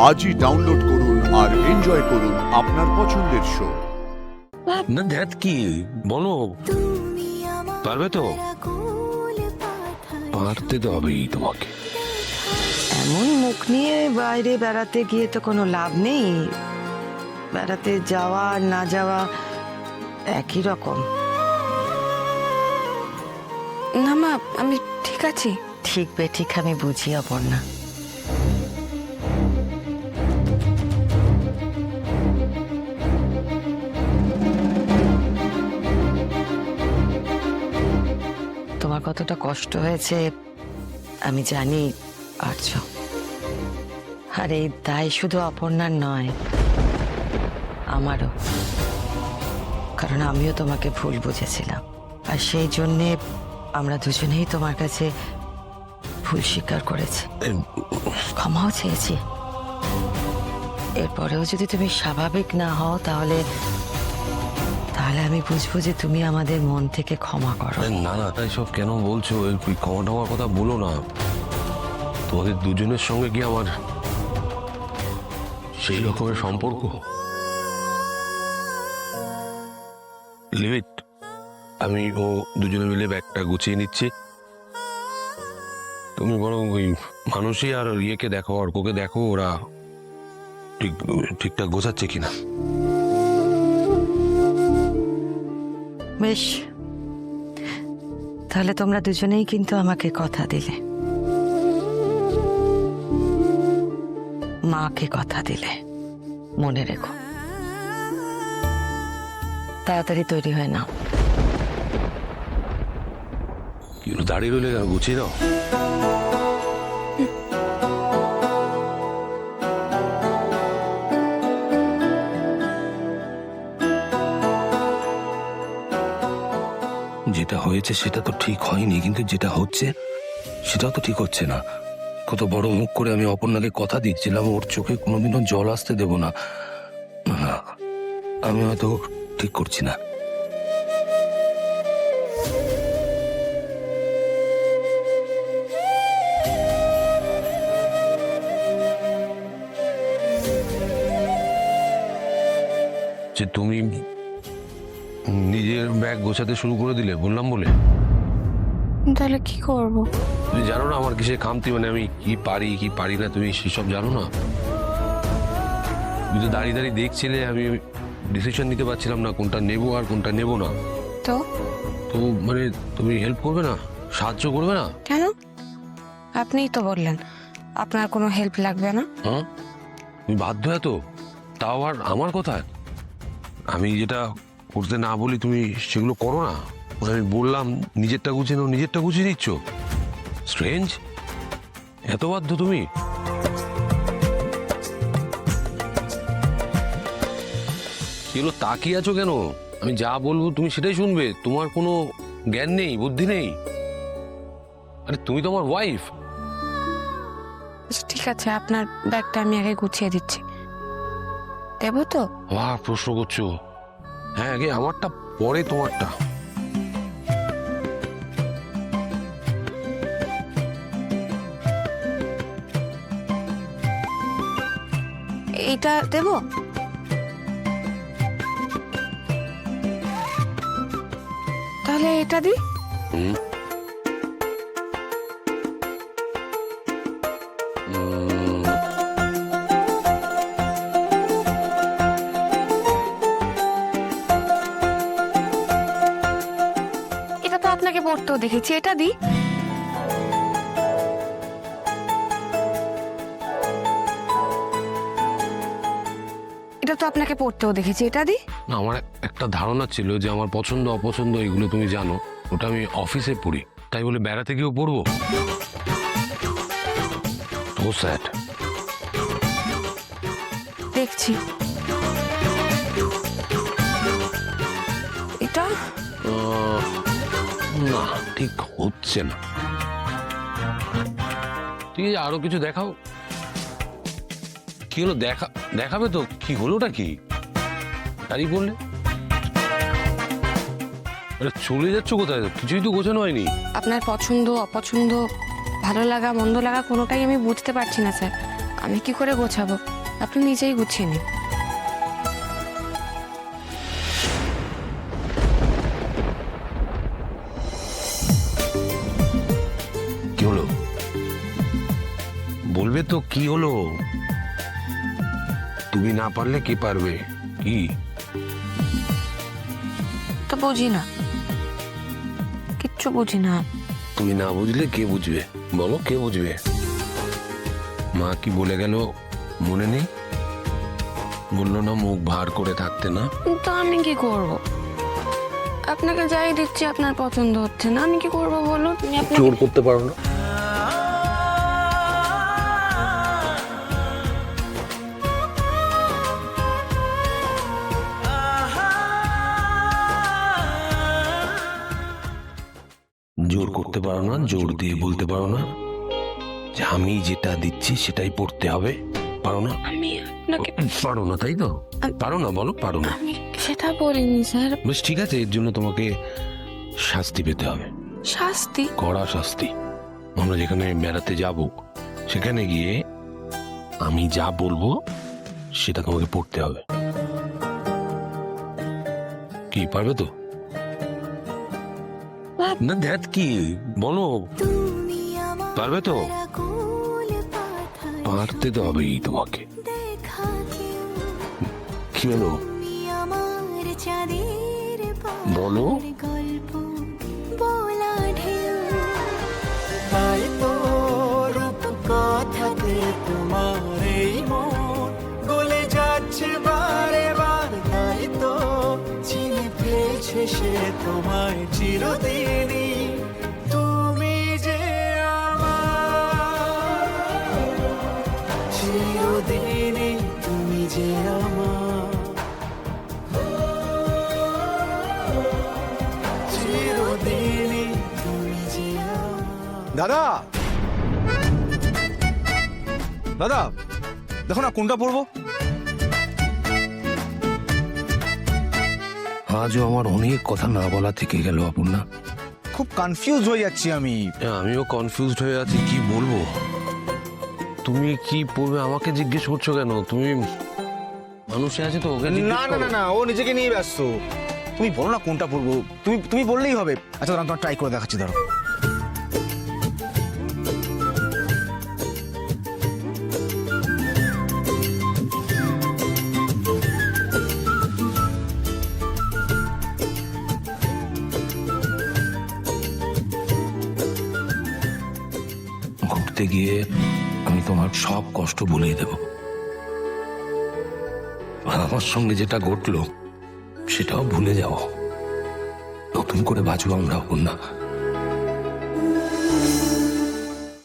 আজই ডাউনলোড করুন আর এনজয় করুন আপনার পছন্দের শো। না দেখ কি বলো, পারবে তো? পারতে তো হবেই তোমাকে। এমন মুখ নিয়ে বাইরে বেড়াতে গিয়ে তো কোনো লাভ নেই। বেড়াতে যাওয়া আর না যাওয়া একই রকম। না মা, আমি ঠিক আছি। ঠিক বেঠিক আমি বুঝি অপর্ণা। তোমার কতটা কষ্ট হয়েছে আমি জানি, আর্য। আর এই দায় শুধু অপর্ণার নয়, আমারও। কারণ আমিও তোমাকে ভুল বুঝেছিলাম, আর সেই জন্যে আমরা দুজনেই তোমার কাছে ভুল স্বীকার করেছি, ক্ষমাও চেয়েছি। এরপরেও যদি তুমি স্বাভাবিক না হও তাহলে আমি বুঝবো যে তুমি আমাদের মন থেকে ক্ষমা করো। না না, তাই সব কেন বলছো? এই ক্ষমা টমার কথা বলো না। তোমাদের দুজনের সঙ্গে কি আমার সেই রকমের সম্পর্ক? লিমিট, আমি ও দুজনে মিলে ব্যাগটা গুছিয়ে নিচ্ছি। তুমি বরং ওই মানুষই আর ইয়েকে দেখো, অর্ককে দেখো, ওরা ঠিকঠাক গোছাচ্ছে কিনা। বেশ, তাহলে তোমরা দুজনেই কিন্তু আমাকে কথা দিলে, মাকে কথা দিলে, মনে রেখো। তাড়াতাড়ি তৈরি হয় না। কি দাঁড়িয়ে রইলে, গুছিয়ে দাও। যেটা হয়েছে সেটা তো ঠিক হয়নি, কিন্তু যেটা হচ্ছে সেটাও তো ঠিক হচ্ছে না। কত বড় মুখ করে আমি অপর্ণাকে কথা দিচ্ছিলাম ওর চোখে কোনোদিনও জল আসতে দেব না। না, আমি হয়তো ঠিক করছি না। যে তুমি নিজের ব্যাগ গোছাতে শুরু করে দিলে বললাম বলে। তাহলে কি করব? তুমি জানো না আমার কিসে খামতি, মানে আমি কি পারি কি পারি না, তুমি সেসব জানো না। তুমি তো দাঁড়িয়ে দাঁড়িয়ে দেখছিলে, আমি ডিসিশন নিতে পারছিলাম না কোনটা নেব আর কোনটা নেব না। তো তো মানে তুমি হেল্প করবে না, সাহায্য করবে না? কেন? আপনিই তো বললেন আপনার কোনো হেল্প লাগবে না। হ্যাঁ, তুমি বাধ্য এত, তাও আর আমার কথায়। আমি যেটা করতে না বলি তুমি সেগুলো করো না। আমি বললাম নিজেরটা গুছিয়ে নাও, নিজেরটা গুছিয়ে দিচ্ছ। স্ট্রেঞ্জ, এত বাধ্য তুমি? কি হলো, তাকিয়ে আছো কেন? আমি যা বলবো তুমি সেটাই শুনবে? তোমার কোনো জ্ঞান নেই, বুদ্ধি নেই? আরে তুমি তো আমার ওয়াইফ। আচ্ছা, ঠিক আছে, আপনার ব্যাগটা আমি আগে গুছিয়ে দিচ্ছি। দেবো তো? বাহ, প্রশ্ন করছো? হ্যাঁ, আগে আমারটা পরে তোমারটা। এইটা দেবো? তাহলে এটা দি। হুম। এটা তো আপনাকে পড়তেও দেখেছি, এটা দি। এটা তো আপনাকে পড়তেও দেখেছি, এটা দি। না, আমার একটা ধারণা ছিল যে আমার পছন্দ অপছন্দ এগুলো তুমি জানো, ওটা আমি অফিসে পড়ি, তাই বলে বেড়াতে গিয়েও পড়বো? So sad. দেখছি। এটা না, ঠিক হচ্ছে না। ঠিক আছে, আরো কিছু দেখাও। কি হলো, দেখাবে তো? কি হলো, ওটা কি? তাই বললে চলে যাচ্ছ কোথায়? কিছুই তো গোছানো হয়নি। আপনার পছন্দ অপছন্দ, ভালো লাগা মন্দ লাগা কোনোটাই আমি বুঝতে পারছি না স্যার। আমি কি করে গোছাবো? আপনি নিজেই গুছিয়ে নিন। কি হলো? বলবে তো কি হলো? তুমি না পারলে কে পারবে? কি? তো বুঝি না, কিচ্ছু বুঝি না। তুমি না বুঝলে কে বুঝবে? বলো, কে বুঝবে? মা কি বলে গেল মনে নেই? বললো না মুখ ভার করে থাকতে না? কিন্তু আমি কি করব? আপনাকে যাই দিচ্ছি আপনার পছন্দ হচ্ছে না, আমি কি করব বলুন? আমি আপনাকে জোর করতে পারো না? জোর করতে পারো না, জোর দিয়ে বলতে পারো না যে আমি যেটা দিচ্ছি সেটাই পড়তে হবে? পারো না? আমি আপনাকে পারো না, তাই তো? পারো না, বলো পারো না। আমি সেটা বলিনি স্যার। বেশ ঠিক আছে, এর জন্য তোমাকে শাস্তি পেতে হবে, শাস্তি? কড়া শাস্তি। আমরা যেখানে বেড়াতে যাব সেখানে গিয়ে আমি যা বলবো সেটা তোমাকে পড়তে হবে। কি পারবে তো? না দেখ কি বলো, পারবে তো? পারতে তো হবেই তোমাকে। কি হলো বলো? তাই তো রূপ কথাতে তোমার এই মন গলে যাচ্ছে বারে বার, তাই তো চিনে ফেলছে সে তোমায় চিরদিনই। তুমি যে আমার চিরদিনই, তুমি যে আমার চিরদিনই, তুমি যে আমার। দাদা, দাদা দেখো না কোনটা পড়বো। আজও আমার অনেক কথা না বলা থেকে গেল অপর্ণা। খুব কনফিউজ হয়ে যাচ্ছি আমি। আমিও কনফিউজড হয়ে আছি, কি বলবো। তুমি কি পড়বে আমাকে জিজ্ঞেস করছো কেন? তুমি মানুষে আছে তো, ওকে জিজ্ঞেস না না করো। না না, ও নিজেকে নিয়ে ব্যস্ত। তুমি বলো না কোনটা পড়বো, তুমি তুমি বললেই হবে। আচ্ছা দাঁড়াও, তোমার ট্রাই করে দেখাচ্ছি, ধরো। ঘুরতে গিয়ে আমি তোমার সব কষ্ট ভুলিয়ে দেব। আর আমার সঙ্গে যেটা ঘটলো সেটাও ভুলে যাও। নতুন করে বাঁচবো আমরা, অপর্ণা।